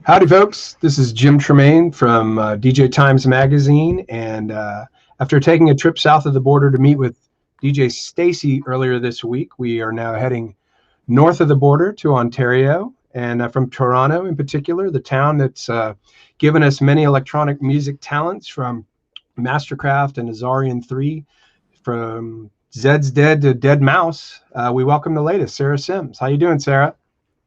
Howdy, folks. This is Jim Tremaine from DJ Times Magazine. And after taking a trip south of the border to meet with DJ Stacy earlier this week, we are now heading north of the border to Ontario, and from Toronto in particular, the town that's given us many electronic music talents, from Mstrkrft and Azari III, from Zeds Dead to Dead Mouse. We welcome the latest, Sara Simms. How you doing, Sara?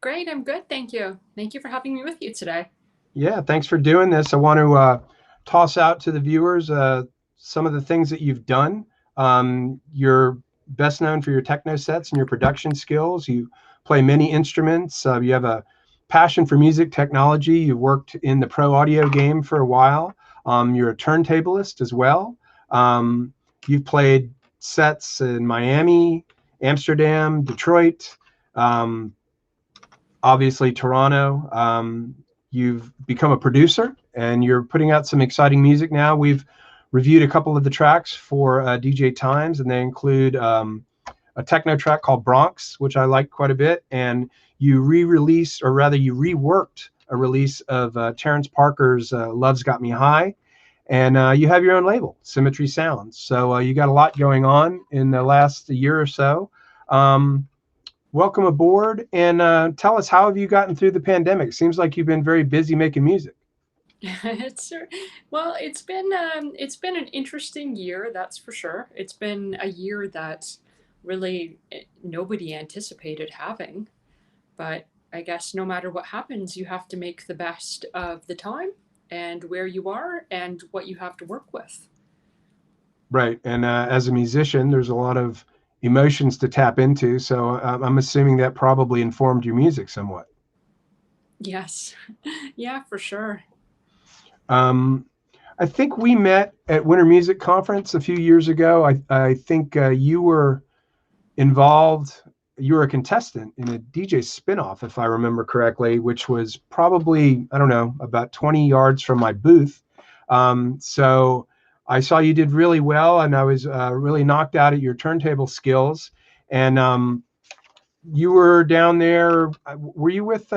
Great, I'm good, thank you. Thank you for having me with you today. Yeah, thanks for doing this. I want to toss out to the viewers some of the things that you've done. You're best known for your techno sets and your production skills. You play many instruments. You have a passion for music technology. You worked in the pro audio game for a while. You're a turntablist as well. You've played sets in Miami, Amsterdam, Detroit, obviously Toronto. You've become a producer and you're putting out some exciting music now. We've reviewed a couple of the tracks for DJ Times, and they include a techno track called Bronx, which I like quite a bit. And you re-released, or rather you reworked a release of Terrence Parker's Love's Got Me High. And you have your own label, Symmetry Sounds. So you got a lot going on in the last year or so. Welcome aboard, and tell us, how have you gotten through the pandemic? Seems like you've been very busy making music. Well, it's been an interesting year, that's for sure. It's been a year that really nobody anticipated having, but I guess no matter what happens, you have to make the best of the time and where you are and what you have to work with. Right, and as a musician, there's a lot of emotions to tap into, so I'm assuming that probably informed your music somewhat. Yes, yeah, for sure. I think we met at Winter Music Conference a few years ago. I think you were involved, you were a contestant in a DJ spinoff, if I remember correctly, which was probably, I don't know, about 20 yards from my booth. So I saw you did really well, and I was really knocked out at your turntable skills. And you were down there. Were you with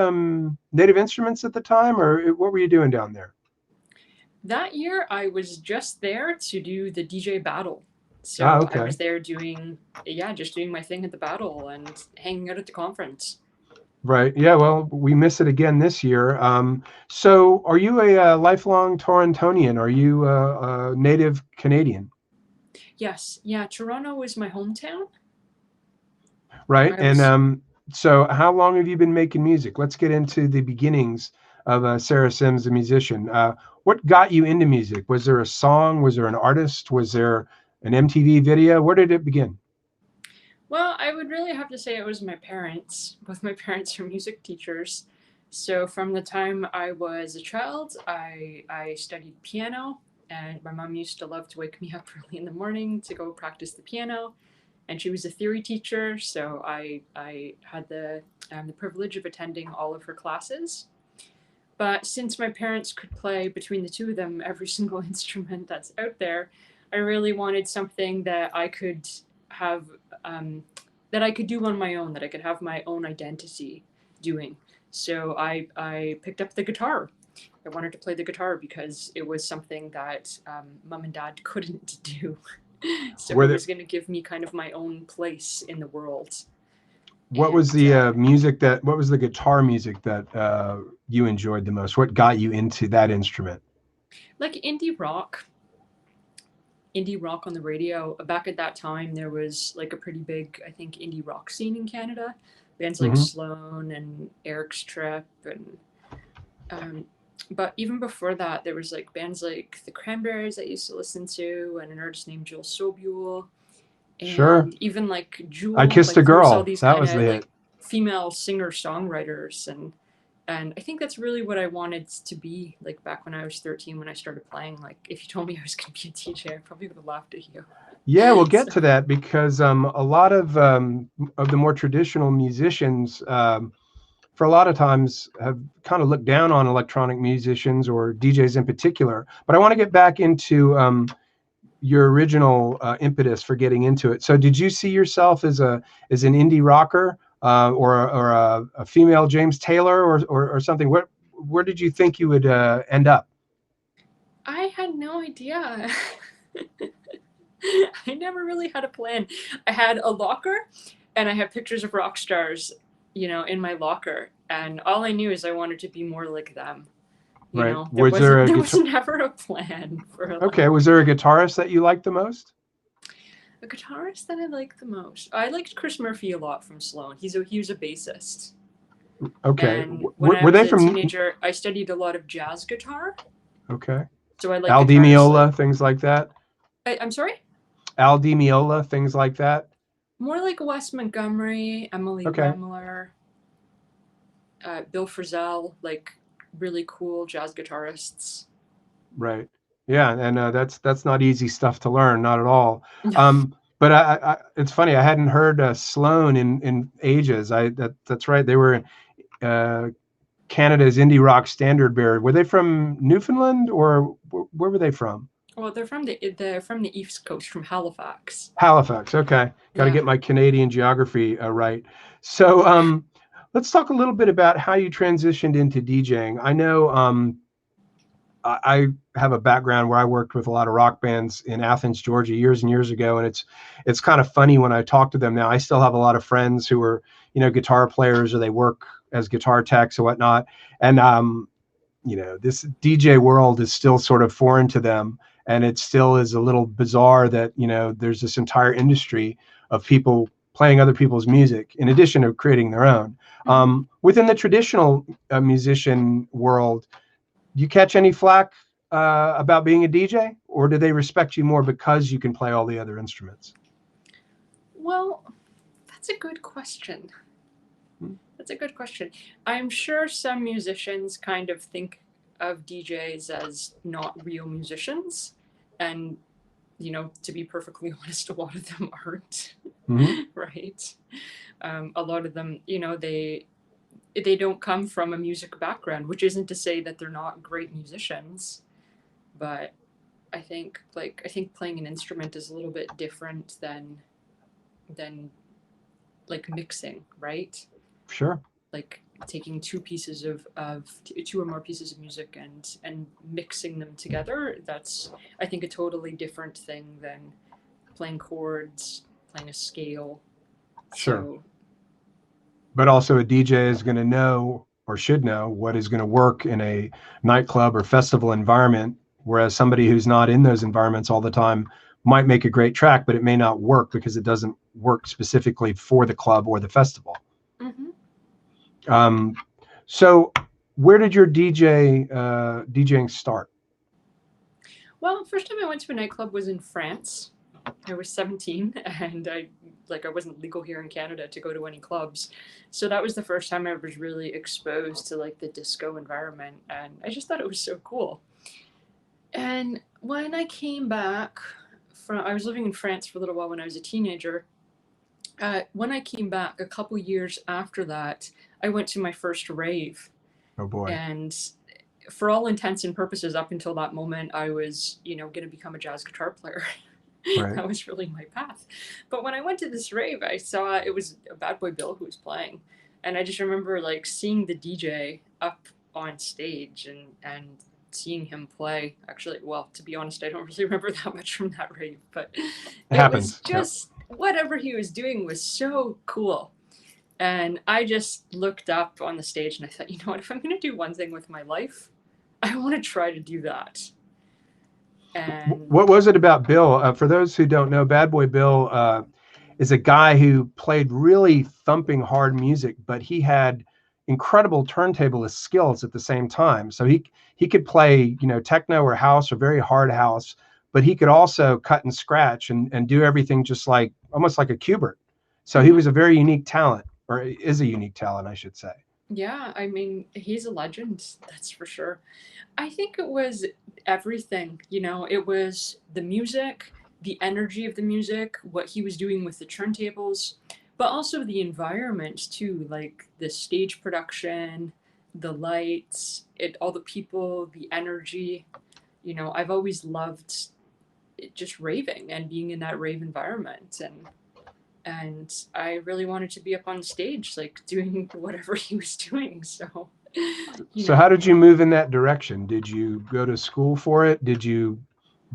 Native Instruments at the time, or what were you doing down there? That year, I was just there to do the DJ battle. So okay. I was there doing, just doing my thing at the battle and hanging out at the conference. Right. Yeah. Well, we miss it again this year. So are you a lifelong Torontonian? Are you a native Canadian? Yes. Yeah. Toronto is my hometown. Right. And so how long have you been making music? Let's get into the beginnings of Sara Simms, the musician. What got you into music? Was there a song? Was there an artist? Was there an MTV video? Where did it begin? Well, I would really have to say it was my parents. Both my parents are music teachers. So from the time I was a child, I studied piano, and my mom used to love to wake me up early in the morning to go practice the piano. And she was a theory teacher, so I had the privilege of attending all of her classes. But since my parents could play, between the two of them, every single instrument that's out there, I really wanted something that I could have, that I could do on my own, that I could have my own identity doing. So I picked up the guitar. I wanted to play the guitar because it was something that mom and dad couldn't do. So it was going to give me kind of my own place in the world. What was the music what was the guitar music that you enjoyed the most? What got you into that instrument? Like indie rock on the radio. Back at that time, there was like a pretty big, I think, indie rock scene in Canada. Bands like Sloan and Eric's Trip, and but even before that, there was like bands like the Cranberries I used to listen to, and an artist named Joel Sobule. And sure. Even like Jewel. I Kissed a Girl. All these that was the hit. Like female singer-songwriters, and I think that's really what I wanted to be. Like back when I was 13, when I started playing, like if you told me I was going to be a DJ, I probably would have laughed at you. Yeah, we'll get to that, because a lot of the more traditional musicians, for a lot of times, have kind of looked down on electronic musicians, or DJs in particular. But I want to get back into your original impetus for getting into it. So did you see yourself as an indie rocker, or a female James Taylor, or something? where did you think you would end up? I had no idea. I never really had a plan. I had a locker, and I had pictures of rock stars, in my locker, and all I knew is I wanted to be more like them. Right. There Was there wasn't a there was guitar? never a plan for a Okay. life. Was there a guitarist that you liked the most? A guitarist that I liked the most. I liked Chris Murphy a lot from Sloan. He was a bassist. Okay. And when I Were was they a from? teenager, I studied a lot of jazz guitar. Okay. So I like Al Di guitarists like. Meola, things like that. I'm sorry? Al Di Meola, things like that. More like Wes Montgomery, Emily Okay. Wemler, Bill Frisell, like really cool jazz guitarists. Right. Yeah, and that's not easy stuff to learn, not at all. No. But it's funny. I hadn't heard Sloan in ages. That's right. They were uh, Canada's indie rock standard bearer. Were they from Newfoundland or where were they from? Well, they're from the East Coast, from Halifax. Halifax. Okay, got to Yeah. get my Canadian geography right. So let's talk a little bit about how you transitioned into DJing. I know I have a background where I worked with a lot of rock bands in Athens, Georgia, years and years ago, and it's kind of funny when I talk to them now. I still have a lot of friends who are guitar players or they work as guitar techs or whatnot, and this DJ world is still sort of foreign to them, and it still is a little bizarre that there's this entire industry of people playing other people's music in addition to creating their own. Within the traditional musician world, do you catch any flack about being a DJ, or do they respect you more because you can play all the other instruments? Well, that's a good question. That's a good question. I'm sure some musicians kind of think of DJs as not real musicians, and to be perfectly honest, a lot of them aren't. Right? A lot of them, they don't come from a music background, which isn't to say that they're not great musicians, but I think playing an instrument is a little bit different than like mixing, right? Sure. Like taking two or more pieces of music and mixing them together. That's, I think, a totally different thing than playing chords, playing a scale. Sure. So, but also a DJ is going to know or should know what is going to work in a nightclub or festival environment, whereas somebody who's not in those environments all the time might make a great track, but it may not work because it doesn't work specifically for the club or the festival. So where did your DJing start? Well, first time I went to a nightclub was in France. I was 17, and I wasn't legal here in Canada to go to any clubs. So that was the first time I was really exposed to like the disco environment, and I just thought it was so cool. And when I came back I was living in France for a little while when I was a teenager. When I came back a couple years after that, I went to my first rave. Oh boy. And for all intents and purposes, up until that moment, I was, going to become a jazz guitar player. Right. That was really my path. But when I went to this rave, I saw it was Bad Boy Bill who was playing. And I just remember like seeing the DJ up on stage and seeing him play. Actually, well, to be honest, I don't really remember that much from that rave, but it happens. was just whatever he was doing was so cool. And I just looked up on the stage and I thought, you know what, if I'm going to do one thing with my life, I want to try to do that. And what was it about Bill? For those who don't know, Bad Boy Bill is a guy who played really thumping hard music, but he had incredible turntablist skills at the same time. So he could play, techno or house or very hard house, but he could also cut and scratch and do everything just like almost like a Qbert. So he was a very unique talent, or is a unique talent, I should say. Yeah, I mean, he's a legend, that's for sure. I think it was everything, it was the music, the energy of the music, what he was doing with the turntables, but also the environment too, like the stage production, the lights, all the people, the energy. I've always loved just raving and being in that rave environment, and I really wanted to be up on stage, like doing whatever he was doing. So So how did you move in that direction? Did you go to school for it? Did you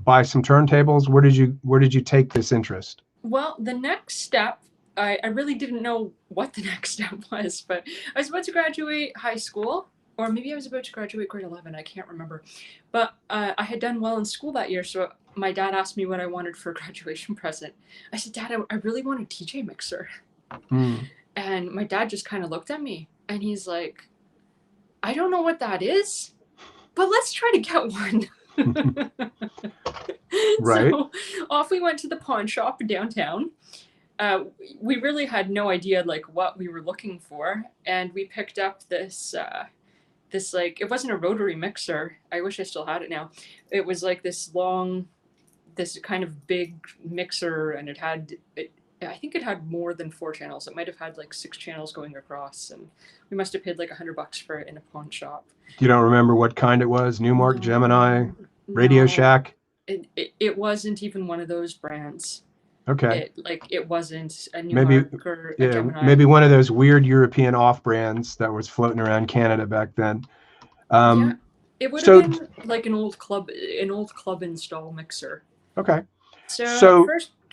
buy some turntables? Where did you take this interest? Well, the next step, I really didn't know what the next step was, but I was about to graduate high school, or maybe I was about to graduate grade 11, I can't remember. But I had done well in school that year, so my dad asked me what I wanted for a graduation present. I said, Dad, I really want a DJ mixer. And my dad just kind of looked at me, and he's like, I don't know what that is, but let's try to get one. Right. So off we went to the pawn shop downtown. We really had no idea like what we were looking for, and we picked up this like, it wasn't a rotary mixer. I wish I still had it now. It was like this kind of big mixer, and I think it had more than 4 channels. It might have had like 6 channels going across, and we must have paid like $100 for it in a pawn shop. You don't remember what kind it was? Newmark, no, Gemini, Radio Shack? It wasn't even one of those brands. Okay. It wasn't a Newmark or a Gemini. Maybe one of those weird European off brands that was floating around Canada back then. Yeah, it would have been like an old club install mixer. Okay. So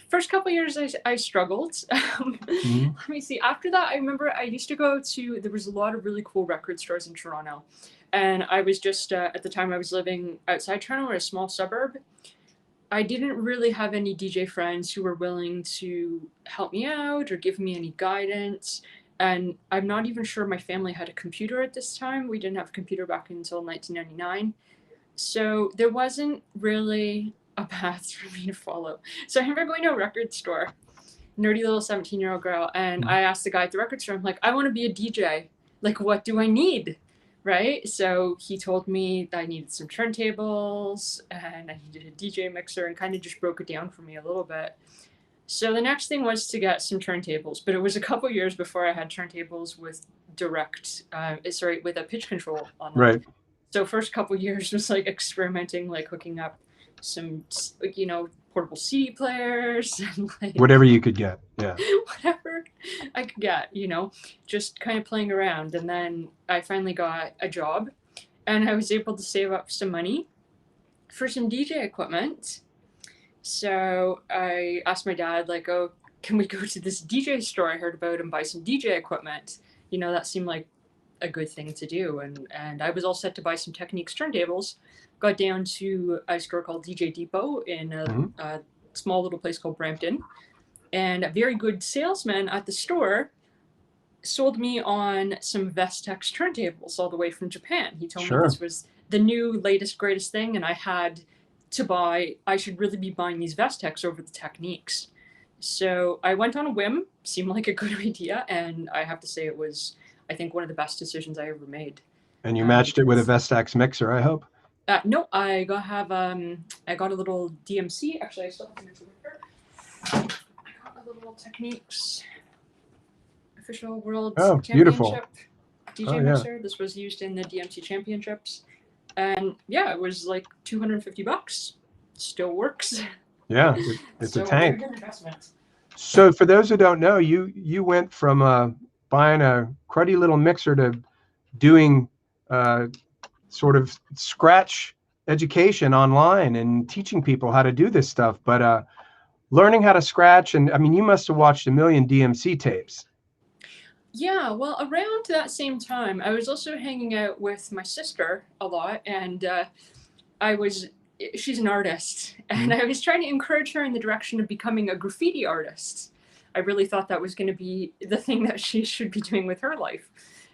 first couple of years I struggled. Let me see. After that, I remember I used to go to, there was a lot of really cool record stores in Toronto. And I was just, at the time I was living outside Toronto in a small suburb. I didn't really have any DJ friends who were willing to help me out or give me any guidance. And I'm not even sure my family had a computer at this time. We didn't have a computer back until 1999. So there wasn't really a path for me to follow. So I remember going to a record store, nerdy little 17-year-old girl, and I asked the guy at the record store, I'm like, I want to be a DJ. Like, what do I need? Right? So he told me that I needed some turntables and I needed a DJ mixer, and kind of just broke it down for me a little bit. So the next thing was to get some turntables, but it was a couple years before I had turntables with with a pitch control on them. Right. So first couple years was like experimenting, like hooking up some, portable CD players and like whatever you could get. Yeah. Whatever I could get, just kind of playing around. And then I finally got a job, and I was able to save up some money for some DJ equipment. So I asked my dad, like, oh, can we go to this DJ store I heard about and buy some DJ equipment? That seemed like a good thing to do. And I was all set to buy some Techniques turntables. Got down to a store called DJ Depot in a small little place called Brampton. And a very good salesman at the store sold me on some Vestex turntables all the way from Japan. He told me this was the new, latest, greatest thing, and I had to buy, I should really be buying these Vestex over the Techniques. So I went on a whim, seemed like a good idea, and I have to say it was, I think, one of the best decisions I ever made. And you matched it with a Vestex mixer, I hope? No, I got a little DMC. Actually, I still have the mixer with her. I got a little Techniques official world championship DJ mixer. This was used in the DMC championships, and yeah, it was like $250. Still works. Yeah, it's a tank. Very good investment. So for those who don't know, you went from buying a cruddy little mixer to doing sort of scratch education online and teaching people how to do this stuff. But learning how to scratch, and I mean, you must have watched a million DMC tapes. Yeah, well, around that same time, I was also hanging out with my sister a lot, and she's an artist, and I was trying to encourage her in the direction of becoming a graffiti artist. I really thought that was going to be the thing that she should be doing with her life.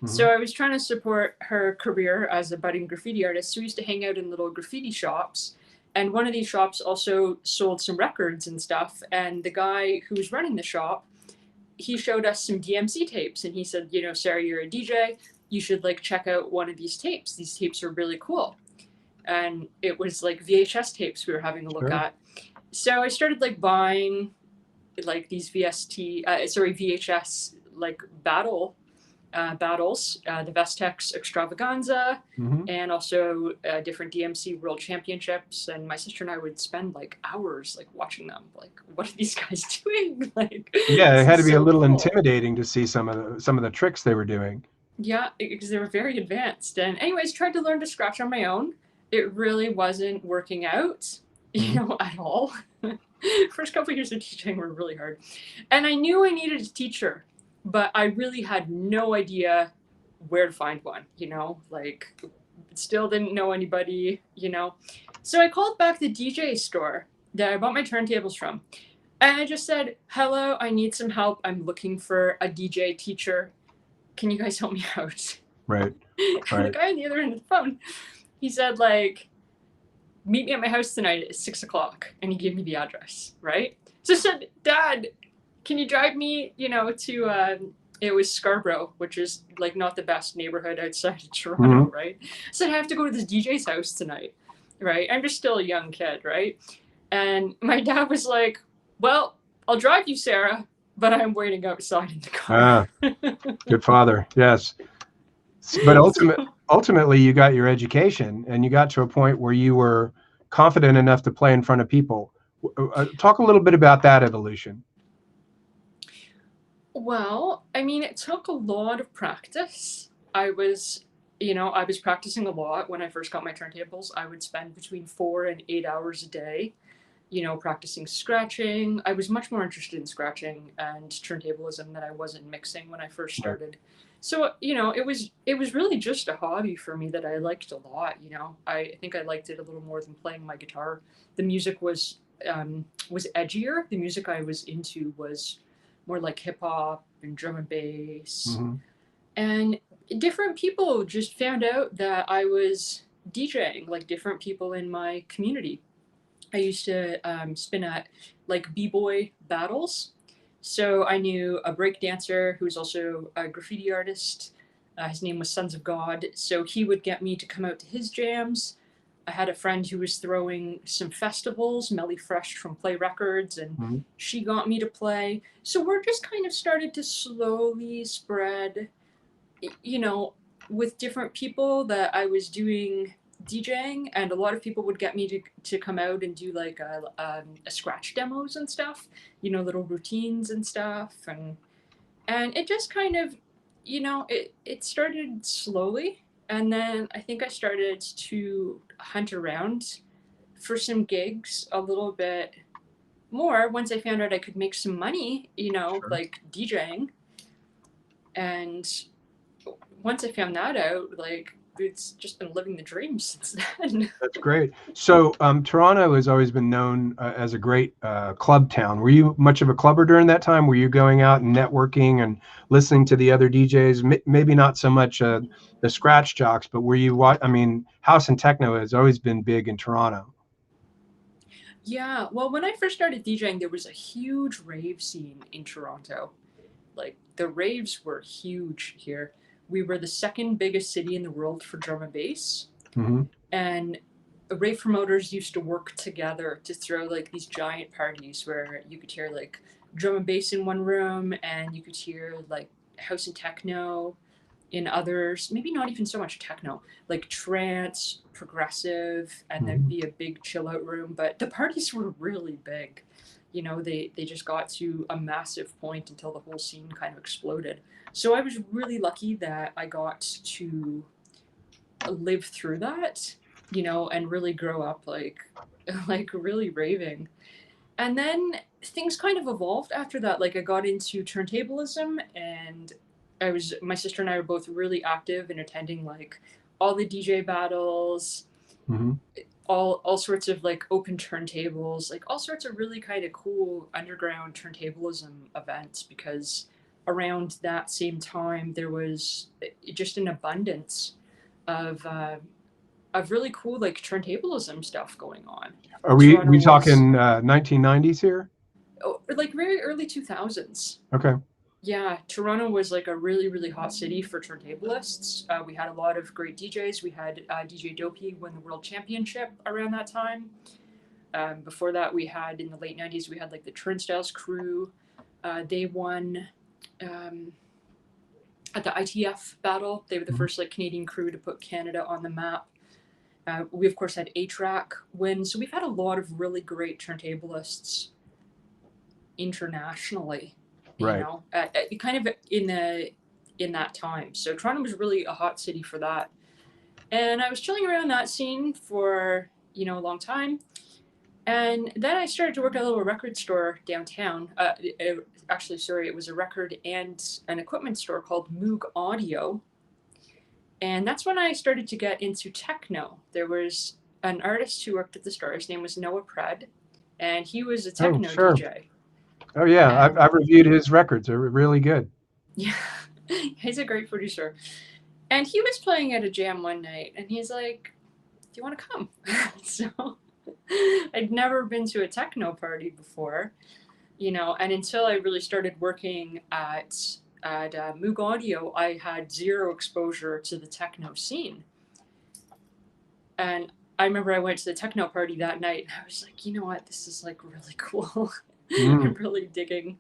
So I was trying to support her career as a budding graffiti artist. So we used to hang out in little graffiti shops. And one of these shops also sold some records and stuff. And the guy who was running the shop, he showed us some DMC tapes. And he said, Sarah, you're a DJ. You should check out one of these tapes. These tapes are really cool. And it was like VHS tapes we were having a look at. So I started buying these VHS battles, the Vestex Extravaganza, and also different DMC World Championships. And my sister and I would spend hours watching them. What are these guys doing? Yeah, it had to be a little intimidating to see some of the tricks they were doing. Yeah, because they were very advanced. And anyways, tried to learn to scratch on my own. It really wasn't working out, Mhm. at all. First couple of years of teaching were really hard. And I knew I needed a teacher, but I really had no idea where to find one, like still didn't know anybody. So I called back the DJ store that I bought my turntables from. And I just said, "Hello, I need some help. I'm looking for a DJ teacher. Can you guys help me out?" Right. And the Right. guy on the other end of the phone, he said, like, "Meet me at my house tonight at 6 o'clock." And he gave me the address, right? So I said, "Dad, can you drive me, to, it was Scarborough, which is like not the best neighborhood outside of Toronto, Mhm. right?" I said, "I have to go to this DJ's house tonight, right? I'm just still a young kid, right?" And my dad was like, "Well, I'll drive you, Sarah, but I'm waiting outside in the car." Ah, good father. Yes. But So, ultimately, you got your education and you got to a point where you were confident enough to play in front of people. Talk a little bit about that evolution. well, I mean, it took a lot of practice. I was practicing a lot when I first got my turntables. I would spend between 4 and 8 hours a day, practicing scratching. I was much more interested in scratching and turntablism than I was in mixing when I first Right. started. So, it was really just a hobby for me that I liked a lot. I think I liked it a little more than playing my guitar. The music was edgier. The music I was into was more like hip hop and drum and bass. Hmm. And different people just found out that I was DJing, like different people in my community. I used to spin at like b-boy battles. So I knew a break dancer who was also a graffiti artist. His name was Sons of God. So he would get me to come out to his jams. I had a friend who was throwing some festivals, Melly Fresh from Play Records, and Hmm. she got me to play. So we're just kind of started to slowly spread, you know, with different people that I was doing DJing, and a lot of people would get me to come out and do like a scratch demos and stuff, little routines and stuff, and it just kind of, it started slowly, and then I think I started to hunt around for some gigs a little bit more once I found out I could make some money, Sure. like DJing, and once I found that out, like it's just been living the dream since then. That's great. So Toronto has always been known as a great club town. Were you much of a clubber during that time? Were you going out and networking and listening to the other DJs? Maybe not so much the scratch jocks, but were you? I mean, house and techno has always been big in Toronto. Yeah, well, when I first started DJing, there was a huge rave scene in Toronto. Like the raves were huge here. We were the second biggest city in the world for drum and bass, Hmm. and rave promoters used to work together to throw like these giant parties where you could hear like drum and bass in one room, and you could hear like house and techno in others, maybe not even so much techno, like trance, progressive, and there'd Hmm. be a big chill out room. But the parties were really big. They just got to a massive point until the whole scene kind of exploded. So I was really lucky that I got to live through that, and really grow up like like really raving. And then things kind of evolved after that. Like I got into turntablism, and my sister and I were both really active in attending like all the DJ battles, Hmm. all sorts of like open turntables, like all sorts of really kind of cool underground turntablism events, because around that same time there was just an abundance of uh, of really cool like turntablism stuff going on. Are we Toronto was talking 1990s here? like very early 2000s. Okay. Yeah, Toronto was like a really, really hot city for turntablists. We had a lot of great DJs. We had DJ Dopey win the World Championship around that time. Before that, we had in the late 90s, we had like the Turnstiles crew. They won um, at the ITF battle. They were the Mhm. first like Canadian crew to put Canada on the map. We, of course, had A-Track win. So we've had a lot of really great turntablists internationally, Right. kind of in the in that time. So Toronto was really a hot city for that. And I was chilling around that scene for, you know, a long time. And then I started to work at a little record store downtown. Actually, sorry, it was a record and an equipment store called Moog Audio. And that's when I started to get into techno. There was an artist who worked at the store. His name was Noah Pred, and he was a techno DJ. Oh yeah, I've reviewed his records. They're really good. Yeah, he's a great producer. And he was playing at a jam one night, and he's like, "Do you want to come?" So I'd never been to a techno party before, you know, and until I really started working at Moog Audio, I had zero exposure to the techno scene. And I remember I went to the techno party that night, and I was like, you know what, this is like really cool. I'm really digging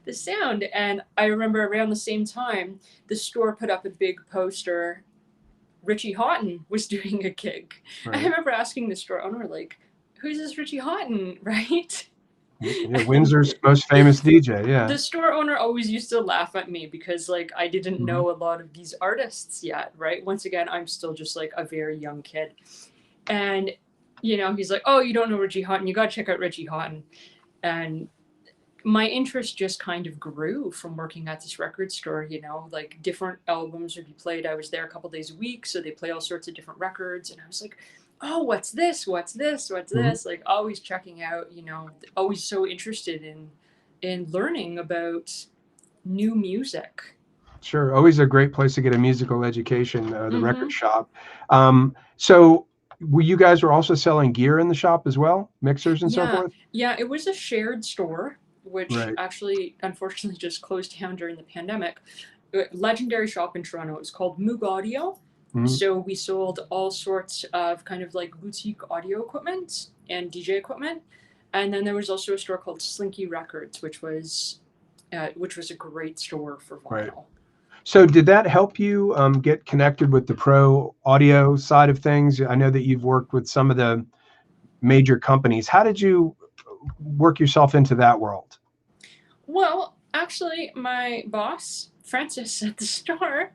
the sound. And I remember around the same time, the store put up a big poster. Richie Houghton was doing a gig. Right. I remember asking the store owner, like, who's this Richie Houghton, right? Yeah, Windsor's most famous DJ, yeah. The store owner always used to laugh at me because, like, I didn't know a lot of these artists yet, right? Once again, I'm still just, like, a very young kid. And, you know, he's like, oh, you don't know Richie Houghton? You got to check out Richie Houghton. And my interest just kind of grew from working at this record store, you know, like different albums would be played. I was there a couple days a week, so they play all sorts of different records. And I was like, oh, what's this? What's this? What's this? Like always checking out, you know, always so interested in learning about new music. Sure. Always a great place to get a musical education, the record shop. So you guys were also selling gear in the shop as well? Mixers and so forth? Yeah, it was a shared store, which actually, unfortunately, just closed down during the pandemic. Legendary shop in Toronto. It was called Moog Audio. So we sold all sorts of kind of like boutique audio equipment and DJ equipment. And then there was also a store called Slinky Records, which was a great store for vinyl. Right. So did that help you get connected with the pro audio side of things? I know that you've worked with some of the major companies. How did you work yourself into that world? Well, actually, my boss, Francis, at the store,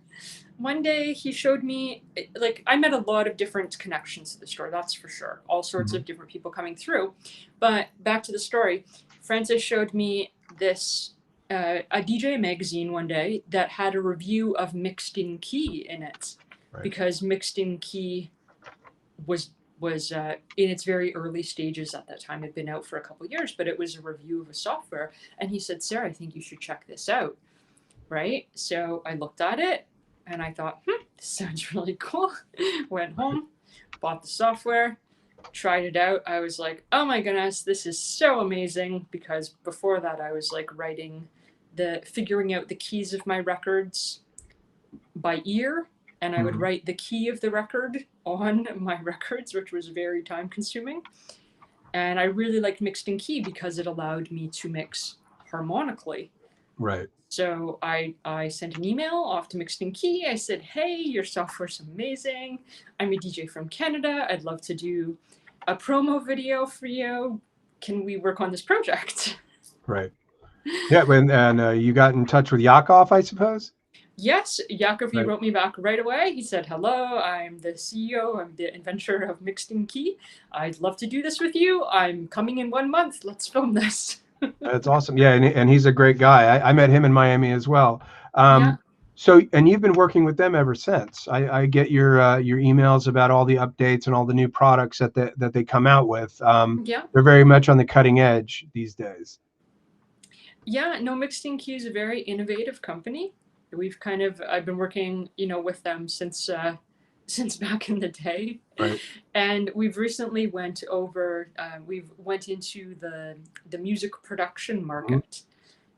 one day he showed me, like, I met a lot of different connections to the store, that's for sure. All sorts of different people coming through. But back to the story, Francis showed me this, a DJ magazine one day that had a review of Mixed in Key in it. Right. Because Mixed in Key was in its very early stages at that time. It had been out for a couple of years, but it was a review of a software. And he said, Sarah, I think you should check this out. Right? So I looked at it and I thought, this sounds really cool. Went home, bought the software, tried it out. I was like, oh my goodness, this is so amazing. Because before that, I was like figuring out the keys of my records by ear. And I would write the key of the record on my records, which was very time consuming. And I really liked Mixed in Key because it allowed me to mix harmonically. Right. So I sent an email off to Mixed in Key. I said, hey, your software's amazing. I'm a DJ from Canada. I'd love to do a promo video for you. Can we work on this project? Right. Yeah, and you got in touch with Yakov, I suppose? Yes, Yakov wrote me back right away. He said, hello, I'm the CEO, I'm the inventor of Mixed in Key. I'd love to do this with you. I'm coming in 1 month. Let's film this. That's awesome. Yeah, and he's a great guy. I met him in Miami as well. So, and you've been working with them ever since. I get your emails about all the updates and all the new products that they come out with. They're very much on the cutting edge these days. Yeah, no, Mixed in Key is a very innovative company. I've been working, with them since back in the day. Right. And we've recently went into the music production market.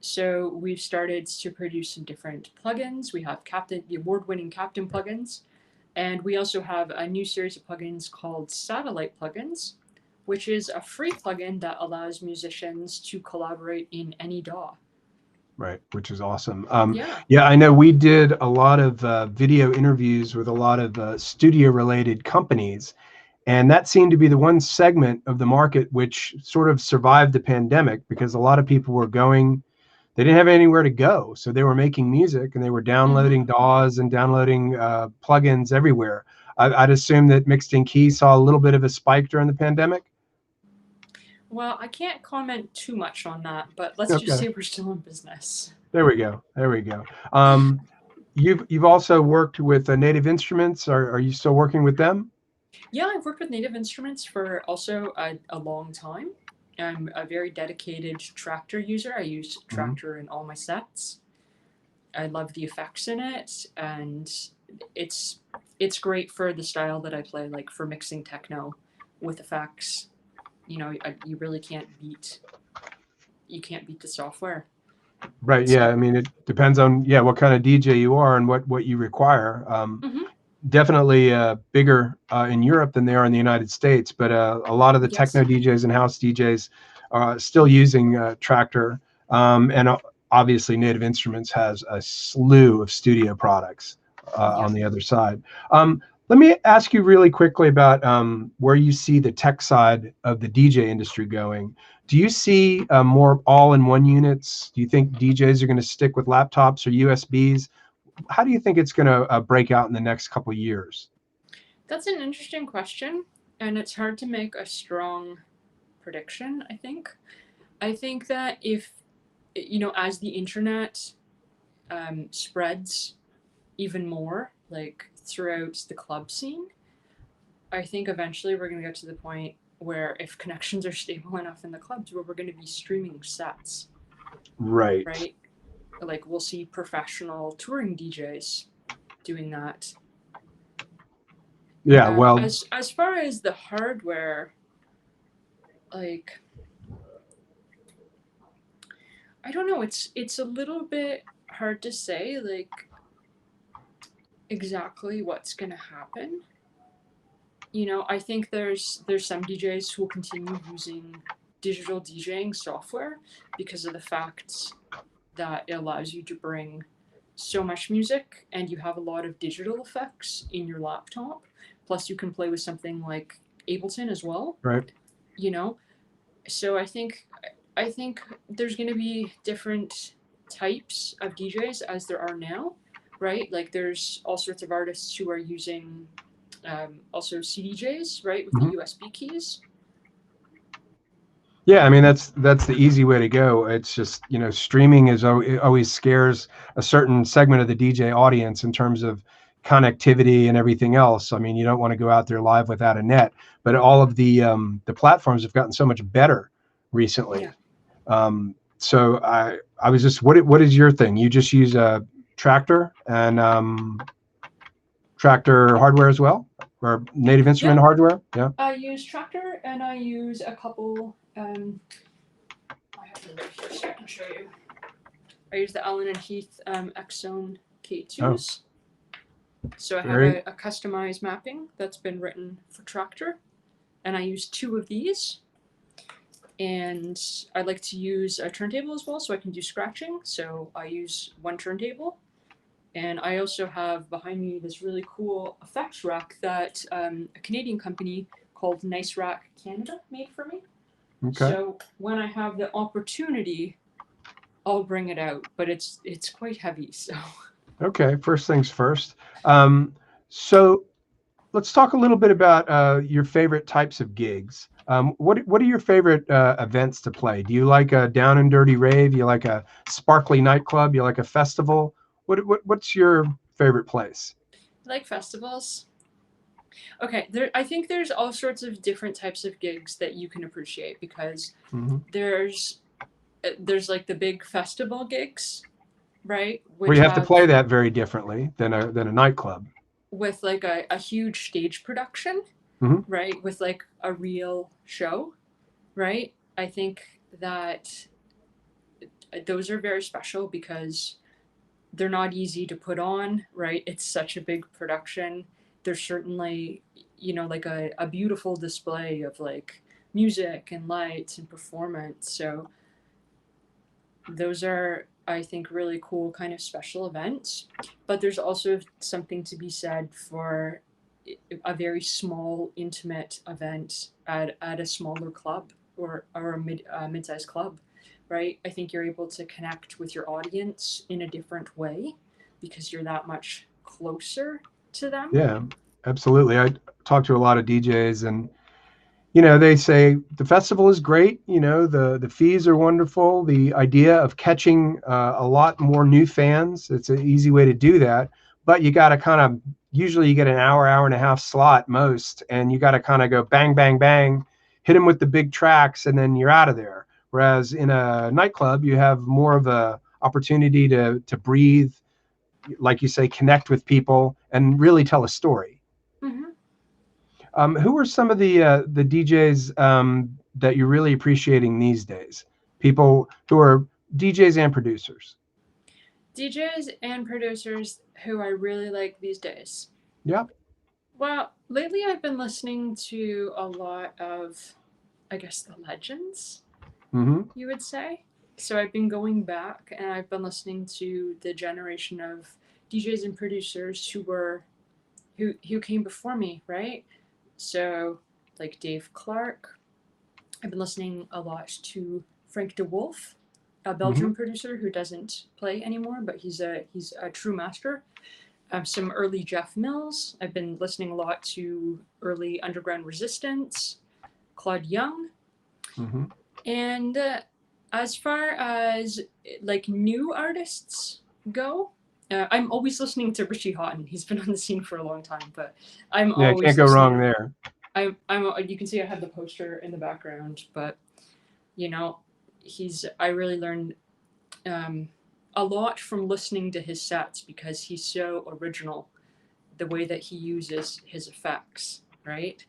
So we've started to produce some different plugins. We have the award-winning Captain plugins. And we also have a new series of plugins called Satellite plugins, which is a free plugin that allows musicians to collaborate in any DAW. Right, which is awesome. Yeah, I know we did a lot of video interviews with a lot of studio-related companies, and that seemed to be the one segment of the market which sort of survived the pandemic because a lot of people were going they didn't have anywhere to go. So they were making music and they were downloading DAWs and downloading plugins everywhere. I'd assume that Mixed In Key saw a little bit of a spike during the pandemic. Well, I can't comment too much on that, but let's just Okay. say we're still in business. There we go. There we go. You've also worked with Native Instruments. Are you still working with them? Yeah, I've worked with Native Instruments for also a long time. I'm a very dedicated Traktor user. I use Traktor in all my sets. I love the effects in it, and it's great for the style that I play, like for mixing techno with effects. You know, you really can't beat the software. Right. So, Yeah. I mean, it depends on what kind of DJ you are and what you require. Definitely bigger in Europe than they are in the United States, but a lot of the techno DJs and house DJs are still using Traktor, and obviously Native Instruments has a slew of studio products on the other side. Let me ask you really quickly about where you see the tech side of the DJ industry going. Do you see more all-in-one units? Do you think DJs are going to stick with laptops or USBs? How do you think it's going to break out in the next couple of years? That's an interesting question, and it's hard to make a strong prediction, I think. I think that if, as the internet spreads even more, like throughout the club scene, I think eventually we're going to get to the point where if connections are stable enough in the clubs, where we're going to be streaming sets. Right. Right? Like we'll see professional touring DJs doing that. Yeah, well, as far as the hardware, like I don't know, it's a little bit hard to say like exactly what's gonna happen. I think there's some DJs who will continue using digital DJing software because of the fact that it allows you to bring so much music and you have a lot of digital effects in your laptop. Plus you can play with something like Ableton as well. Right. So I think there's going to be different types of DJs as there are now, right? Like there's all sorts of artists who are using also CDJs, right, with the USB keys. Yeah, I mean that's the easy way to go. It's just streaming is always scares a certain segment of the DJ audience in terms of connectivity and everything else. I mean, you don't want to go out there live without a net. But all of the platforms have gotten so much better recently. Yeah. So I was just what is your thing? You just use a Traktor and Traktor hardware as well, or Native Instrument hardware? Yeah. I use Traktor and I use a couple. I have them right here so I can show you. I use the Allen and Heath X-Zone K2s. So I have a customized mapping that's been written for Traktor, and I use 2 of these. And I like to use a turntable as well, so I can do scratching. So I use 1 turntable. And I also have behind me this really cool effects rack that a Canadian company called Nice Rack Canada made for me. Okay. So when I have the opportunity, I'll bring it out, but it's quite heavy. So. Okay, first things first. So let's talk a little bit about your favorite types of gigs. What are your favorite events to play? Do you like a down and dirty rave? You like a sparkly nightclub? You like a festival? What's your favorite place? I like festivals. Okay, I think there's all sorts of different types of gigs that you can appreciate because there's like the big festival gigs, right? Which you have to play that very differently than a nightclub. With like a huge stage production, right? With like a real show, right? I think that those are very special because they're not easy to put on, right? It's such a big production. There's certainly, like a beautiful display of like music and lights and performance. So those are, I think, really cool kind of special events. But there's also something to be said for a very small, intimate event at a smaller club or a mid-sized club, right? I think you're able to connect with your audience in a different way because you're that much closer to them. Yeah, absolutely. I talk to a lot of DJs, and they say the festival is great. The fees are wonderful. The idea of catching a lot more new fans, it's an easy way to do that. But you got to kind of, usually you get an hour, hour and a half slot most, and you got to kind of go bang, bang, bang, hit them with the big tracks, and then you're out of there. Whereas in a nightclub, you have more of a opportunity to breathe, like you say, connect with people, and really tell a story. Mm-hmm. Who are some of the DJs that you're really appreciating these days? People who are DJs and producers. DJs and producers who I really like these days. Yeah. Well, lately I've been listening to a lot of, I guess, the legends, you would say. So I've been going back and I've been listening to the generation of DJs and producers who came before me, right? So like Dave Clark. I've been listening a lot to Frank de Wolf, a Belgian producer who doesn't play anymore, but he's a true master. Some early Jeff Mills. I've been listening a lot to early Underground Resistance, Claude Young. And as far as like new artists go, I'm always listening to Richie Houghton. He's been on the scene for a long time, but always can't go wrong there. I'm you can see I have the poster in the background, but I really learned a lot from listening to his sets because he's so original, the way that he uses his effects, right?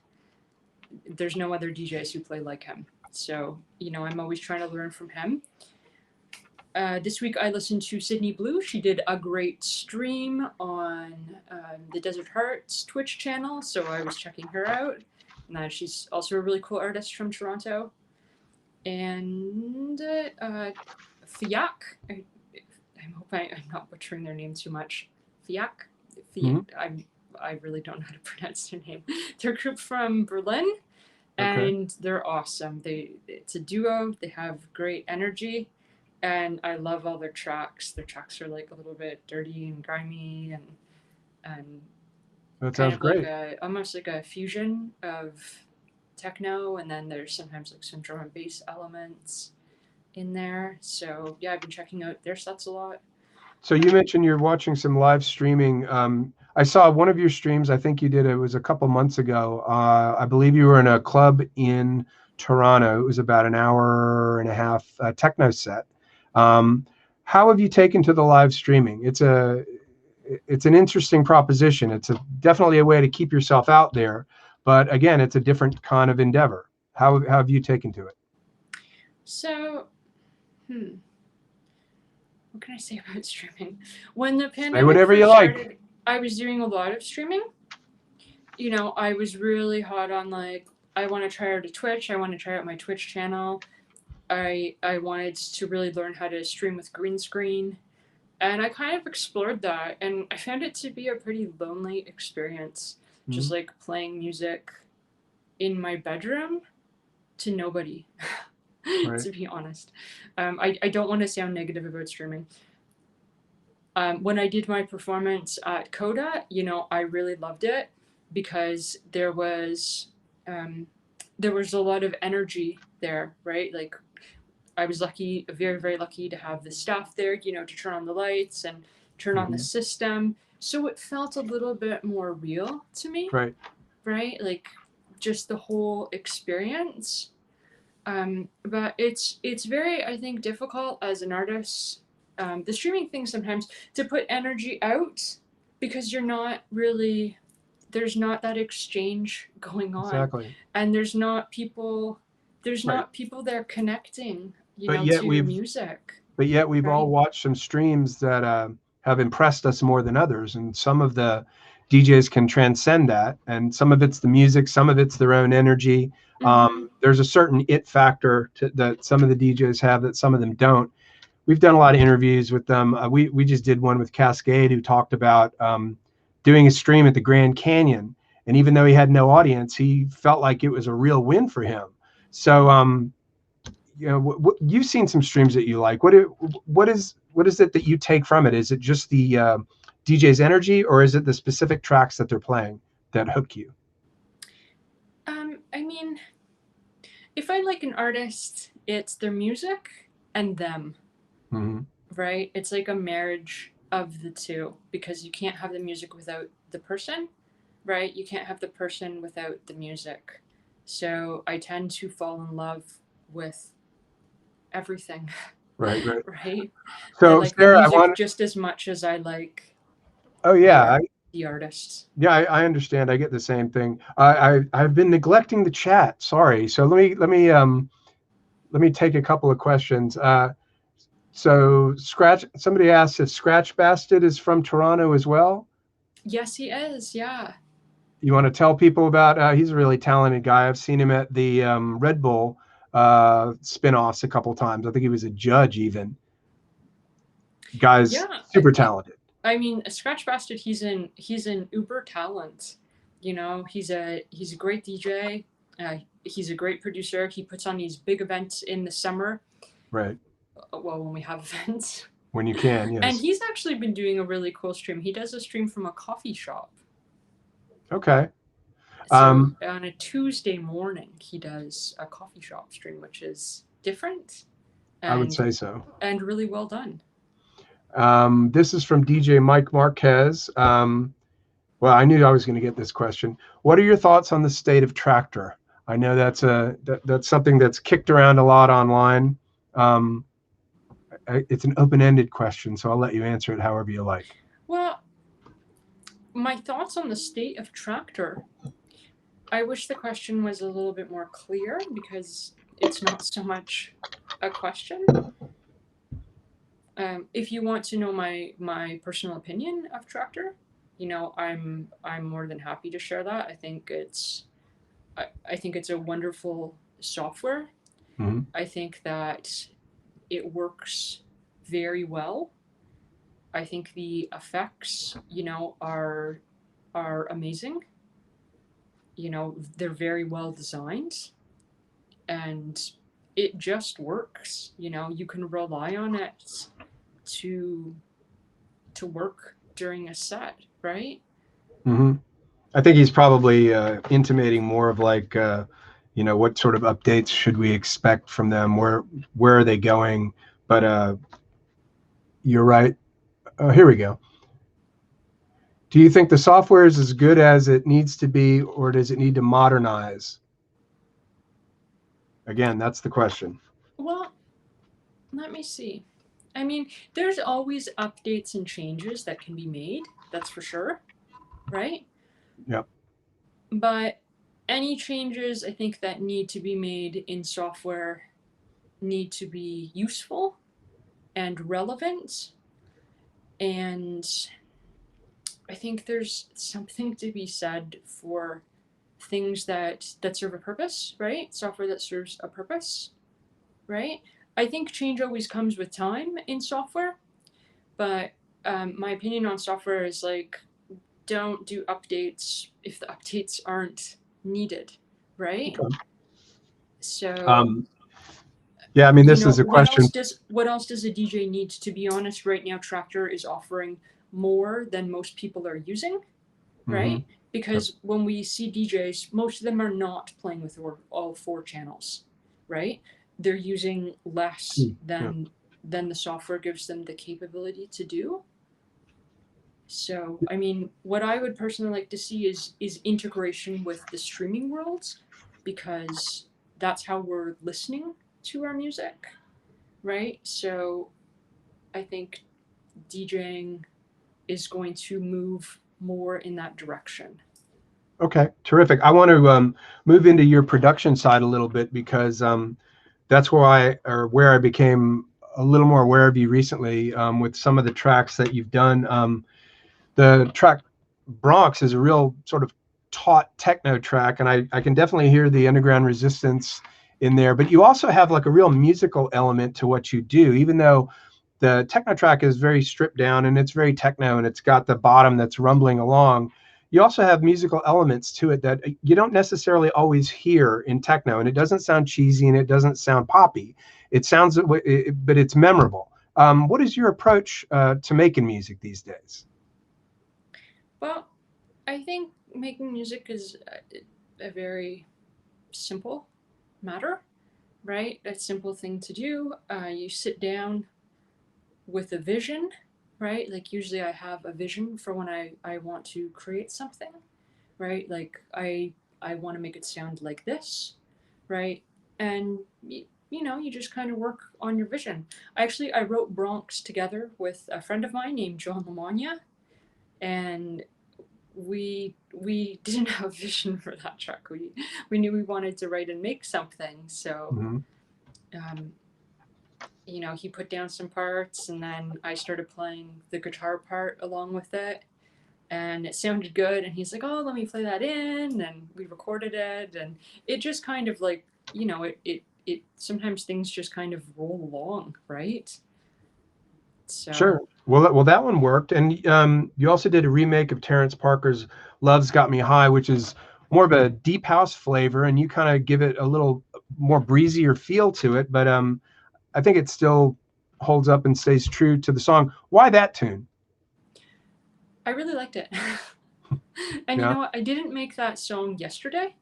There's no other DJs who play like him. So, I'm always trying to learn from him. This week I listened to Sydney Blue. She did a great stream on the Desert Hearts Twitch channel, so I was checking her out. And she's also a really cool artist from Toronto. And Fiac, I hope I'm not butchering their name too much. Fiac? I really don't know how to pronounce their name. They're a group from Berlin, and they're awesome. It's a duo. They have great energy, and I love all their tracks. Their tracks are like a little bit dirty and grimy, and that sounds great. Like almost like a fusion of techno, and then there's sometimes like some drum and bass elements in there. So yeah, I've been checking out their sets a lot. So you mentioned you're watching some live streaming. I saw one of your streams. I think you did. It was a couple months ago. I believe you were in a club in Toronto. It was about an hour and a half techno set. How have you taken to the live streaming? It's an interesting proposition. It's definitely a way to keep yourself out there, but again, it's a different kind of endeavor. How have you taken to it? So, what can I say about streaming? When the pandemic say whatever you started, like. I was doing a lot of streaming. I was really hot on like, I want to try out a Twitch. I want to try out my Twitch channel. I wanted to really learn how to stream with green screen. And I kind of explored that, and I found it to be a pretty lonely experience. Just like playing music in my bedroom to nobody. Right. To be honest. I don't want to sound negative about streaming. When I did my performance at Coda, I really loved it because there was a lot of energy there, right? Like I was lucky, very, very lucky to have the staff there, to turn on the lights and turn on the system. So it felt a little bit more real to me. Right. Right? Like just the whole experience. But it's very, I think, difficult as an artist, the streaming thing sometimes, to put energy out because there's not that exchange going on. Exactly. And there's not people there connecting, to music. But yet we've all watched some streams that have impressed us more than others. And some of the DJs can transcend that. And some of it's the music, some of it's their own energy. There's a certain it factor that some of the DJs have that some of them don't. We've done a lot of interviews with them. We just did one with Cascade, who talked about doing a stream at the Grand Canyon. And even though he had no audience, he felt like it was a real win for him. So, you know, you've seen some streams that you like. What is it that you take from it? Is it just the DJ's energy, or is it the specific tracks that they're playing that hook you? I mean, if I like an artist, it's their music and them, right? It's like a marriage of the two, because you can't have the music without the person, right? You can't have the person without the music. So I tend to fall in love with everything. Right. Right. So I like Sarah, the music just as much as I like. Oh yeah, the artists. Yeah, I understand. I get the same thing. I've been neglecting the chat. Sorry. So let me take a couple of questions. So somebody asked if Scratch Bastard is from Toronto as well. Yes, he is. Yeah. You want to tell people about? He's a really talented guy. I've seen him at the Red Bull spin-offs a couple times. I think he was a judge even. Guy's super talented. I mean, Scratch Bastard, he's an uber talent. You know, he's a great DJ. He's a great producer. He puts on these big events in the summer. Right. Well, when we have events. When you can, yes. And he's actually been doing a really cool stream. He does a stream from a coffee shop. Okay. So on a Tuesday morning, he does a coffee shop stream, which is different. I would say so. And really well done. This is from DJ Mike Marquez. Well, I knew I was going to get this question. What are your thoughts on the state of Traktor? I know that's something that's kicked around a lot online. It's an open-ended question, so I'll let you answer it however you like. Well, my thoughts on the state of Traktor. I wish the question was a little bit more clear, because it's not so much a question. If you want to know my personal opinion of Traktor, you know, I'm more than happy to share that. I think it's a wonderful software. Mm-hmm. I think that it works very well. I think the effects, you know, are amazing. You know, they're very well designed, and it just works. You know, you can rely on it to work during a set, right? Mm-hmm. I think he's probably intimating more of like, you know, what sort of updates should we expect from them? Where are they going? But you're right. Here we go. Do you think the software is as good as it needs to be, or does it need to modernize? Again, that's the question. Well, let me see. I mean, there's always updates and changes that can be made. That's for sure, right? Yep. But any changes, I think, that need to be made in software need to be useful and relevant. And I think there's something to be said for things that serve a purpose, right? Software that serves a purpose, right? I think change always comes with time in software, but my opinion on software is like, don't do updates if the updates aren't needed, right? Okay. So yeah, I mean, this is a question. What else does a DJ need? To be honest, right now Traktor is offering more than most people are using, right? Mm-hmm. Because when we see DJs, most of them are not playing with all 4 channels, right? They're using less than the software gives them the capability to do. So, I mean, what I would personally like to see is integration with the streaming worlds, because that's how we're listening to our music, right? So I think DJing is going to move more in that direction. Okay, terrific. I want to move into your production side a little bit, because that's where I became a little more aware of you recently with some of the tracks that you've done. The track Bronx is a real sort of taut techno track, and I can definitely hear the underground resistance in there. But you also have like a real musical element to what you do, even though the techno track is very stripped down and it's very techno and it's got the bottom that's rumbling along. you also have musical elements to it that you don't necessarily always hear in techno, and it doesn't sound cheesy and it doesn't sound poppy. It sounds, but it's memorable. What is your approach to making music these days? Well, I think making music is a very simple matter, right? A simple thing to do. You sit down with a vision, right? Like usually I have a vision for when I want to create something, right? Like I want to make it sound like this, right? And you know, you just kind of work on your vision. I wrote Bronx together with a friend of mine named John Lamagna, and we didn't have a vision for that track. We knew we wanted to write and make something, so you know, he put down some parts, and then I started playing the guitar part along with it, and it sounded good. And he's like, "Oh, let me play that in," and we recorded it, and it just kind of like, you know, it sometimes things just kind of roll along, right? So Sure. Well, that one worked, and you also did a remake of Terrence Parker's "Love's Got Me High," which is more of a deep house flavor, and you kind of give it a little more breezier feel to it. But I think it still holds up and stays true to the song. Why that tune? I really liked it. And you Yeah. know what? I didn't make that song yesterday.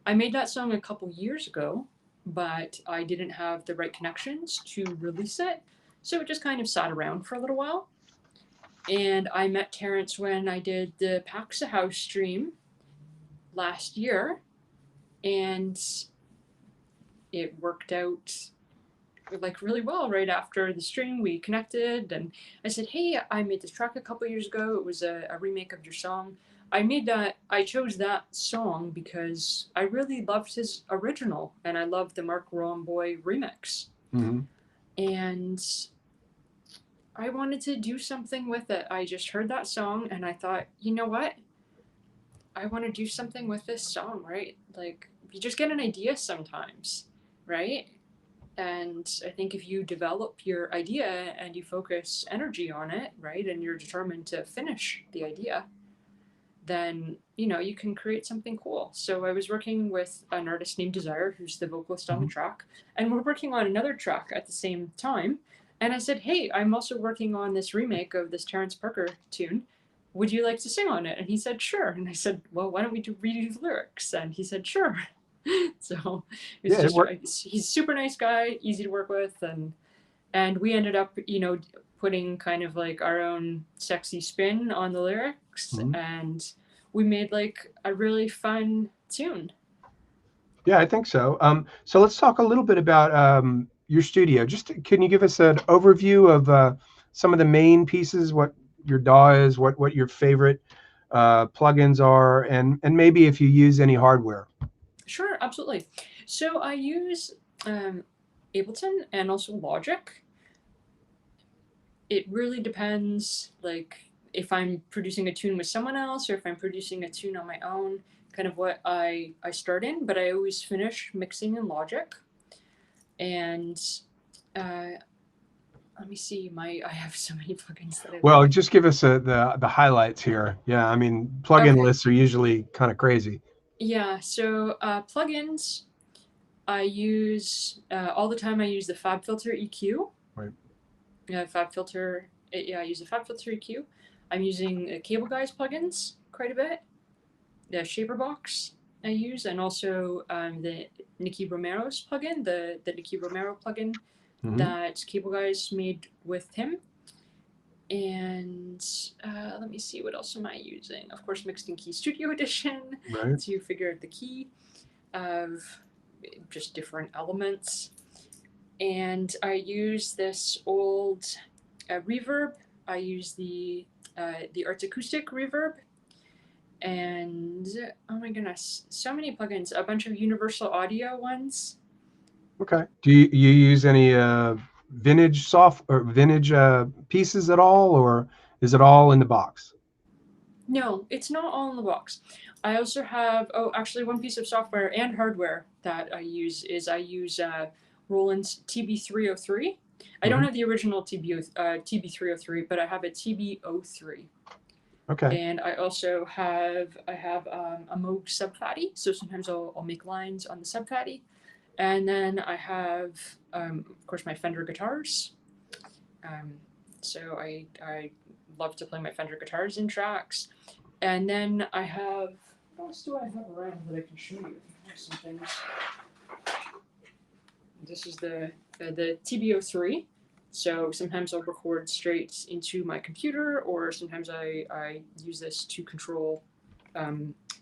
I made that song a couple years ago, but I didn't have the right connections to release it. So it just kind of sat around for a little while. And I met Terrence when I did the Paxahau stream last year, and it worked out like really well. Right after the stream, we connected, and I said, "Hey, I made this track a couple years ago. It was a remake of your song. I chose that song because I really loved his original, and I loved the Mark Romboy remix. Mm-hmm. And I wanted to do something with it. I just heard that song, and I thought, you know what? I want to do something with this song, right? Like, you just get an idea sometimes, right? And I think if you develop your idea and you focus energy on it, right, and you're determined to finish the idea, then, you know, you can create something cool. So I was working with an artist named Desire, who's the vocalist on the track, and we're working on another track at the same time. And I said, "Hey, I'm also working on this remake of this Terrence Parker tune. Would you like to sing on it?" And he said, "Sure." And I said, "Well, why don't we redo the lyrics?" And he said, "Sure." So it was Yeah, it just, worked. he's a super nice guy, easy to work with, and we ended up, you know, putting kind of like our own sexy spin on the lyrics, Mhm. and we made like a really fun tune. Yeah, I think so. So let's talk a little bit about your studio. Just can you give us an overview of some of the main pieces, what your DAW is, what your favorite plugins are, and maybe if you use any hardware. Sure, absolutely. So I use Ableton and also Logic. It really depends, like if I'm producing a tune with someone else or if I'm producing a tune on my own, kind of what I start in, but I always finish mixing in Logic. And let me see, I have so many plugins that I Well, like. just give us the highlights here. Yeah, I mean, plugin Okay. lists are usually kind of crazy. Yeah, so plugins, I use all the time. I use the FabFilter EQ. Right. FabFilter, yeah, I use the FabFilter EQ. I'm using Cable Guys plugins quite a bit. The Shaper Box I use, and also the Nicky Romero's plugin, the Nicky Romero plugin that Cable Guys made with him. And let me see, what else am I using? Of course, Mixed in Key Studio Edition Right. to figure out the key of just different elements. And I use this old reverb. I use the Arts Acoustic reverb. And oh my goodness, so many plugins. A bunch of Universal Audio ones. Okay. Do you use any vintage or vintage pieces at all, or is it all in the box? No, it's not all in the box. I also have, oh, actually, one piece of software and hardware that I use Roland's TB303. I don't have the original TB303, but I have a TB03. Okay. And I also have a Moog subfatty, so sometimes I'll make lines on the subfatty. And then I have, of course, my Fender guitars. So I love to play my Fender guitars in tracks. And then I have, what else do I have around that I can show you? I have some things. This is the TBO3. So sometimes I'll record straight into my computer, or sometimes I use this to control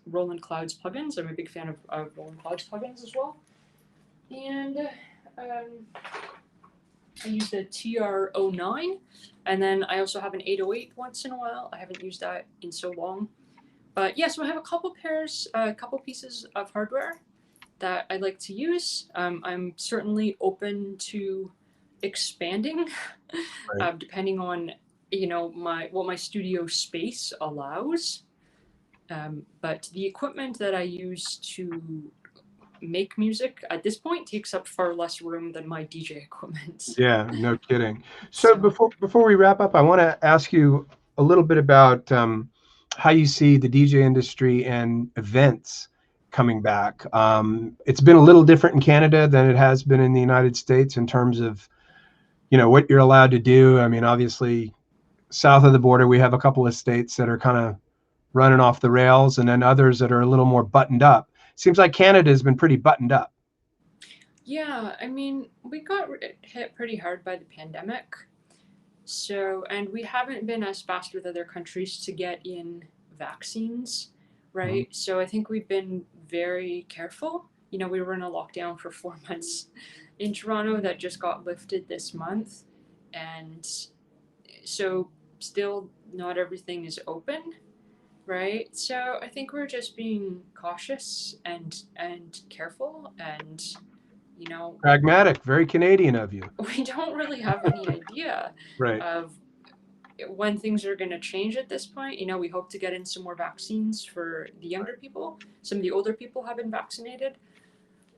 Roland Clouds plugins. I'm a big fan of Roland Clouds plugins as well. And I use the TR09, and then I also have an 808 once in a while. I haven't used that in so long. But yeah, so I have a couple pieces of hardware that I'd like to use. I'm certainly open to expanding, Right. depending on what my studio space allows. But the equipment that I use to make music at this point takes up far less room than my DJ equipment. Yeah, no kidding. So So before we wrap up, I want to ask you a little bit about how you see the DJ industry and events coming back. It's been a little different in Canada than it has been in the United States in terms of, what you're allowed to do. I mean, obviously, south of the border, we have a couple of states that are kind of running off the rails, and then others that are a little more buttoned up. Seems like Canada has been pretty buttoned up. yeah, I mean, we got hit pretty hard by the pandemic. So, and we haven't been as fast with other countries to get in vaccines, Mhm. right? So I think we've been very careful. We were in a lockdown for 4 months in Toronto that just got lifted this month. And so still not everything is open, right? So I think we're just being cautious and careful, and you know Pragmatic, very Canadian of you. we don't really have any idea Right. of when things are going to change at this point. We hope to get in some more vaccines for the younger people. Some of the older people have been vaccinated,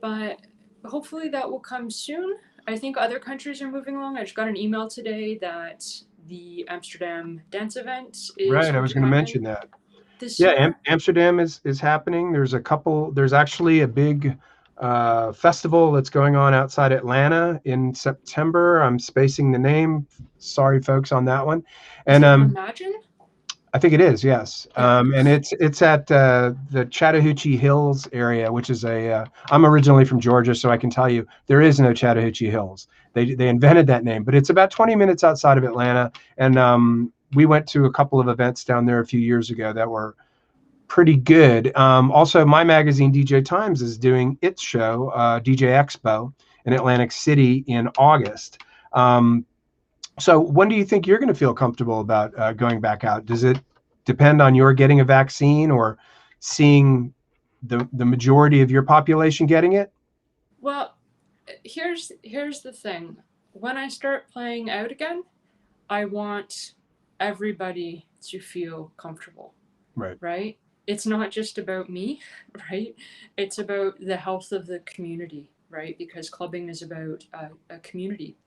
but hopefully that will come soon. I think other countries are moving along. I just got an email today that the Amsterdam dance event is Right. I going was to going to mention happen that. this Yeah, year. Amsterdam is happening. There's actually a big festival that's going on outside Atlanta in September. I'm spacing the name. Sorry, folks, on that one. Is And it Imagine? I think it is, yes. Yeah. And it's at the Chattahoochee Hills area, which is I'm originally from Georgia, so I can tell you there is no Chattahoochee Hills. They invented that name, but it's about 20 minutes outside of Atlanta. And we went to a couple of events down there a few years ago that were pretty good. Also, my magazine, DJ Times, is doing its show, DJ Expo, in Atlantic City in August. So when do you think you're going to feel comfortable about going back out? Does it depend on your getting a vaccine or seeing the majority of your population getting it? Well, here's the thing. When I start playing out again, I want everybody to feel comfortable, Right. right? It's not just about me, right? It's about the health of the community, right? Because clubbing is about a community,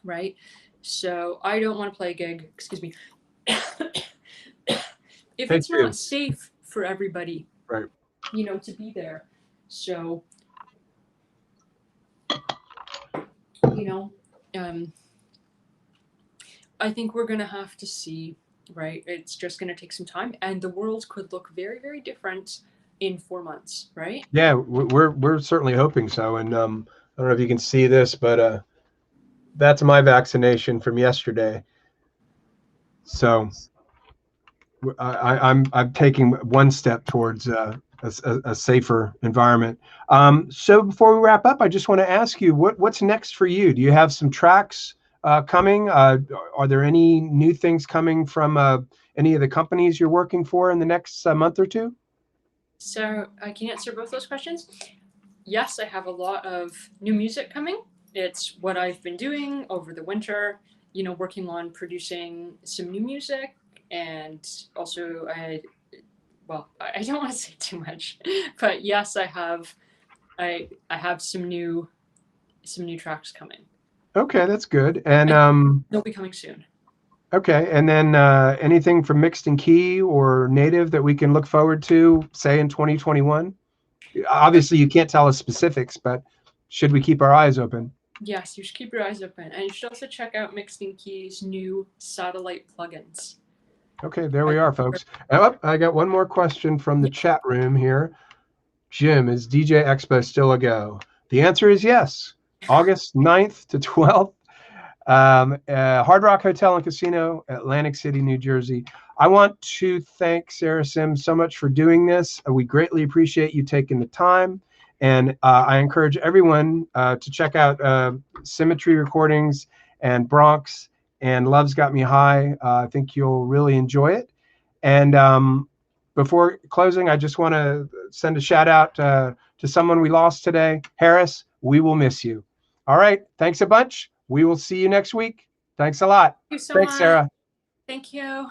right? So I don't want to play a gig, excuse me, if Take it's two. not safe for everybody, Right. to be there. So, um, I think we're going to have to see, right? It's just going to take some time, and the world could look very, very different in 4 months, right? Yeah, we're certainly hoping so. And I don't know if you can see this, but that's my vaccination from yesterday. So I'm taking one step towards a safer environment. So before we wrap up, I just want to ask you what's next for you? Do you have some tracks coming? Are there any new things coming from any of the companies you're working for in the next month or two? So I can answer both those questions. Yes, I have a lot of new music coming. It's what I've been doing over the winter, working on producing some new music. And also, I don't want to say too much, but yes, I have some new tracks coming. Okay, that's good. And They'll be coming soon. Okay, and then anything from Mixed and Key or Native that we can look forward to, say in 2021? Obviously, you can't tell us specifics, but should we keep our eyes open? Yes, you should keep your eyes open. And you should also check out Mixed and Key's new satellite plugins. Okay, there we are, folks. Oh, I got one more question from the chat room here. Jim, is DJ Expo still a go? The answer is yes. August 9th to 12th. Hard Rock Hotel and Casino, Atlantic City, New Jersey. I want to thank Sara Simms so much for doing this. We greatly appreciate you taking the time. And I encourage everyone to check out Symmetry Recordings and Bronx and Love's Got Me High. I think you'll really enjoy it. And before closing, I just want to send a shout out to someone we lost today. Harris, we will miss you. All right. Thanks a bunch. We will see you next week. Thanks a lot. Thank you so Thanks, much. Sara. Thank you.